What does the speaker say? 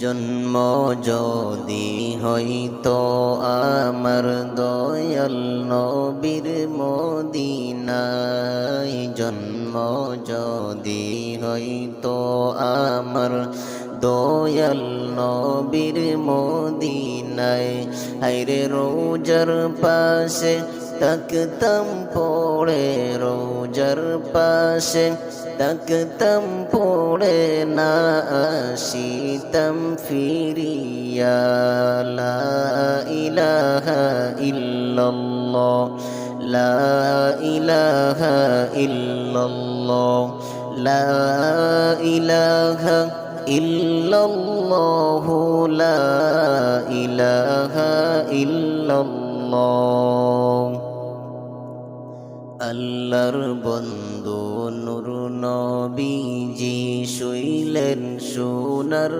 জন্ম যদি হইতো আমার দয়াল নবীর মদিনায়, জন্ম যদি হইতো আমার দয়াল নবীর মদিনায়, হায়রে রোজার পাশে তাকতাম পড়ে, রোজার পাশে তাকতাম পড়ে, না আসিতাম ফিরিয়া। লা ইলাহা ইল্লাল্লাহ, লা ইলাহা ইল্লাল্লাহ, লা ইলাহা ইল্লাল্লাহ, লা ইলাহা ইল্লাল্লাহ। আল্লাহর বন্ধু নূর নবীজি শুইলেন সোনার